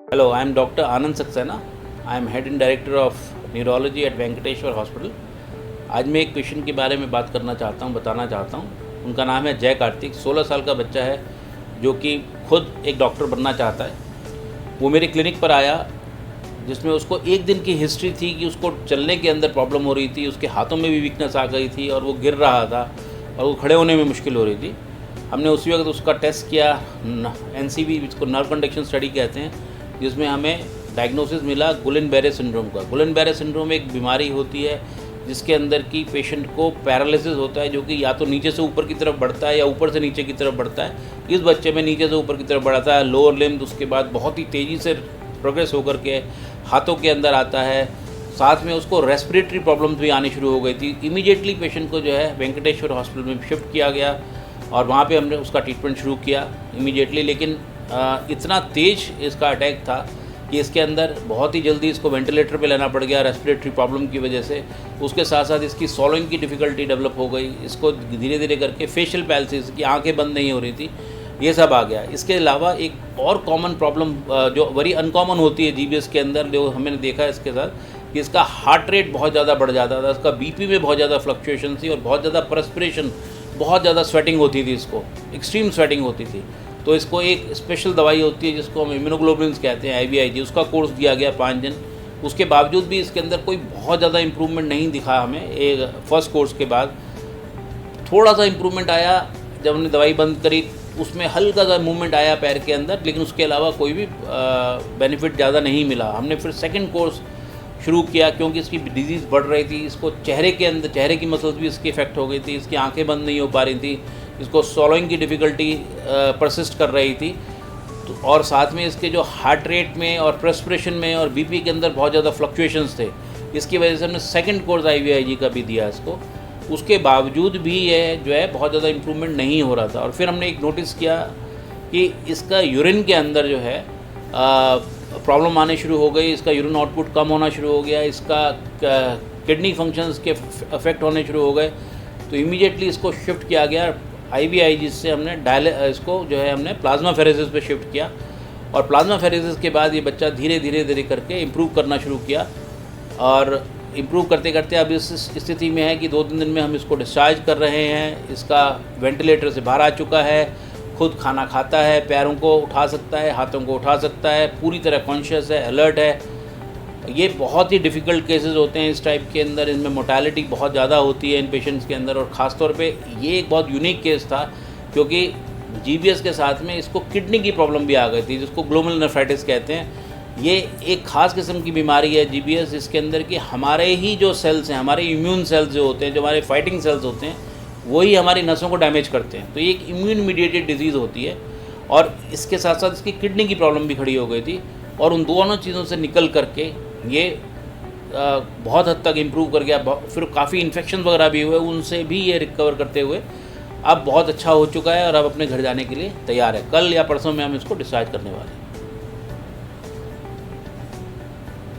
Hello, I am Dr. Anand Saxena. I am Head and Director of Neurology at Venkateshwar hospital. आज मैं एक patient के बारे में बात करना चाहता हूँ, बताना चाहता हूँ। उनका नाम है जय कार्तिक, 16 साल का बच्चा है जो कि खुद एक डॉक्टर बनना चाहता है। वो मेरे क्लिनिक पर आया जिसमें उसको एक दिन की हिस्ट्री थी कि उसको चलने के अंदर प्रॉब्लम हो रही थी, उसके हाथों में भी वीकनेस आ गई थी और वो गिर रहा था और वो खड़े होने में मुश्किल हो रही थी। हमने उसी वक्त उसका टेस्ट किया, NCB, जिसको नर्व कंडक्शन स्टडी कहते हैं, जिसमें हमें डायग्नोसिस मिला गुलेन-बेरे सिंड्रोम का। गुलेन-बेरे सिंड्रोम एक बीमारी होती है जिसके अंदर की पेशेंट को पैरालिसिस होता है, जो कि या तो नीचे से ऊपर की तरफ बढ़ता है या ऊपर से नीचे की तरफ बढ़ता है। इस बच्चे में नीचे से ऊपर की तरफ बढ़ता है, लोअर लिम्ब, उसके बाद बहुत ही तेज़ी से प्रोग्रेस होकर के हाथों के अंदर आता है। साथ में उसको रेस्पिरेटरी प्रॉब्लम्स भी आनी शुरू हो गई थी। इमीडिएटली पेशेंट को जो है वेंकटेश्वर हॉस्पिटल में शिफ्ट किया गया और वहाँ पे हमने उसका ट्रीटमेंट शुरू किया इमीडिएटली। लेकिन इतना तेज़ इसका अटैक था कि इसके अंदर बहुत ही जल्दी इसको वेंटिलेटर पे लेना पड़ गया रेस्पिरेटरी प्रॉब्लम की वजह से। उसके साथ साथ इसकी सॉलोइंग की डिफ़िकल्टी डेवलप हो गई। इसको धीरे धीरे करके फेशियल पैल्सिस, की आंखें बंद नहीं हो रही थी, ये सब आ गया। इसके अलावा एक और कॉमन प्रॉब्लम जो वेरी अनकॉमन होती है GBS के अंदर, जो हमने देखा है इसके साथ, कि इसका हार्ट रेट बहुत ज़्यादा बढ़ जाता था, इसका BP में बहुत ज़्यादा फ्लक्चुएशन थी और बहुत ज़्यादा परस्पिरेशन, बहुत ज़्यादा स्वेटिंग होती थी, इसको एक्सट्रीम स्वेटिंग होती थी। तो इसको एक स्पेशल दवाई होती है जिसको हम इम्यूनोग्लोबुलिन्स कहते हैं, IVIG, उसका कोर्स दिया गया 5 दिन। उसके बावजूद भी इसके अंदर कोई बहुत ज़्यादा इम्प्रूवमेंट नहीं दिखा हमें। एक फर्स्ट कोर्स के बाद थोड़ा सा इम्प्रूवमेंट आया जब हमने दवाई बंद करी, उसमें हल्का सा मूवमेंट आया पैर के अंदर, लेकिन उसके अलावा कोई भी बेनिफिट ज़्यादा नहीं मिला। हमने फिर सेकेंड कोर्स शुरू किया क्योंकि इसकी डिजीज़ बढ़ रही थी। इसको चेहरे के अंदर, चेहरे की मसल्स भी इसकी इफेक्ट हो गई थी, इसकी आंखें बंद नहीं हो पा रही थी, इसको सॉलोइंग की डिफ़िकल्टी परसिस्ट कर रही थी। तो और साथ में इसके जो हार्ट रेट में और प्रेस्पिरेशन में और BP के अंदर बहुत ज़्यादा फ्लक्चुएशंस थे। इसकी वजह से हमने सेकंड कोर्स IVIG का भी दिया इसको। उसके बावजूद भी ये जो है बहुत ज़्यादा इम्प्रूवमेंट नहीं हो रहा था। और फिर हमने एक नोटिस किया कि इसका यूरिन के अंदर जो है प्रॉब्लम आने शुरू हो गई। इसका यूरिन आउटपुट कम होना शुरू हो गया, इसका किडनी फंक्शंस के अफेक्ट होने शुरू हो गए। तो इमीडिएटली इसको शिफ्ट किया गया IVIG से। हमने इसको जो है हमने प्लाज्मा फेरेसिस पे शिफ्ट किया और प्लाज्मा फेरेसिस के बाद ये बच्चा धीरे धीरे करके इम्प्रूव करना शुरू किया और इम्प्रूव करते करते अब इस स्थिति में है कि 2-3 दिन में हम इसको डिस्चार्ज कर रहे हैं। इसका वेंटिलेटर से बाहर आ चुका है, खुद खाना खाता है, पैरों को उठा सकता है, हाथों को उठा सकता है, पूरी तरह कॉन्शियस है, अलर्ट है। ये बहुत ही डिफ़िकल्ट केसेस होते हैं इस टाइप के अंदर। इनमें मोर्टेलिटी बहुत ज़्यादा होती है इन पेशेंट्स के अंदर। और ख़ास तौर पे ये एक बहुत यूनिक केस था क्योंकि GBS के साथ में इसको किडनी की प्रॉब्लम भी आ गई थी, जिसको ग्लोमेरुलर नेफ्राइटिस कहते हैं। ये एक ख़ास किस्म की बीमारी है GBS, इसके अंदर कि हमारे ही जो सेल्स हैं, हमारे इम्यून सेल्स जो होते हैं, जो हमारे फाइटिंग सेल्स होते हैं, वही हमारी नसों को डैमेज करते हैं। तो ये एक इम्यून मीडिएटेड डिजीज़ होती है और इसके साथ साथ इसकी किडनी की प्रॉब्लम भी खड़ी हो गई थी। और उन दोनों चीज़ों से निकल करके ये बहुत हद तक इम्प्रूव कर गया। फिर काफ़ी इन्फेक्शन वगैरह भी हुए, उनसे भी ये रिकवर करते हुए अब बहुत अच्छा हो चुका है और अब अपने घर जाने के लिए तैयार है। कल या परसों में हम इसको डिस्चार्ज करने वाले हैं।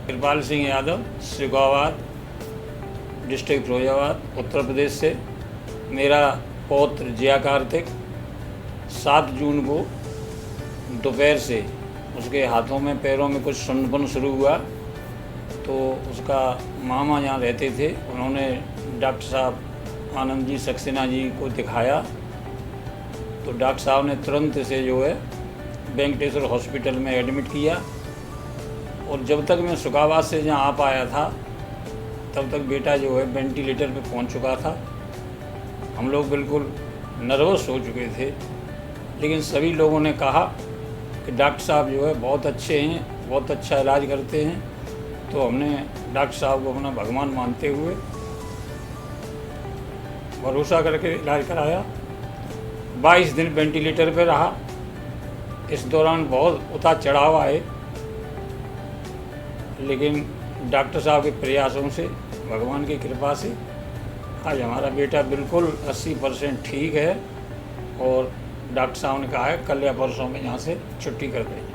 कृपाल सिंह यादव, सिगौवाद, डिस्ट्रिक्ट फिरोजाबाद, उत्तर प्रदेश से। मेरा पौत्र जया कार्तिक 7 जून को दोपहर से उसके हाथों में पैरों में कुछ सुन्नपन शुरू हुआ। तो उसका मामा यहाँ रहते थे, उन्होंने डॉक्टर साहब आनंद जी सक्सेना जी को दिखाया। तो डॉक्टर साहब ने तुरंत से जो है वेंकटेश्वर हॉस्पिटल में एडमिट किया। और जब तक मैं सुखाबाद से जहाँ आ पाया था तब तक बेटा जो है वेंटिलेटर पे पहुँच चुका था। हम लोग बिल्कुल नर्वस हो चुके थे, लेकिन सभी लोगों ने कहा कि डॉक्टर साहब जो है बहुत अच्छे हैं, बहुत अच्छा इलाज करते हैं। तो हमने डॉक्टर साहब को अपना भगवान मानते हुए भरोसा करके इलाज कराया। 22 दिन वेंटिलेटर पे रहा। इस दौरान बहुत उतार चढ़ाव आए, लेकिन डॉक्टर साहब के प्रयासों से, भगवान की कृपा से आज हमारा बेटा बिल्कुल 80% ठीक है। और डॉक्टर साहब ने कहा है कल या परसों में यहाँ से छुट्टी कर दें।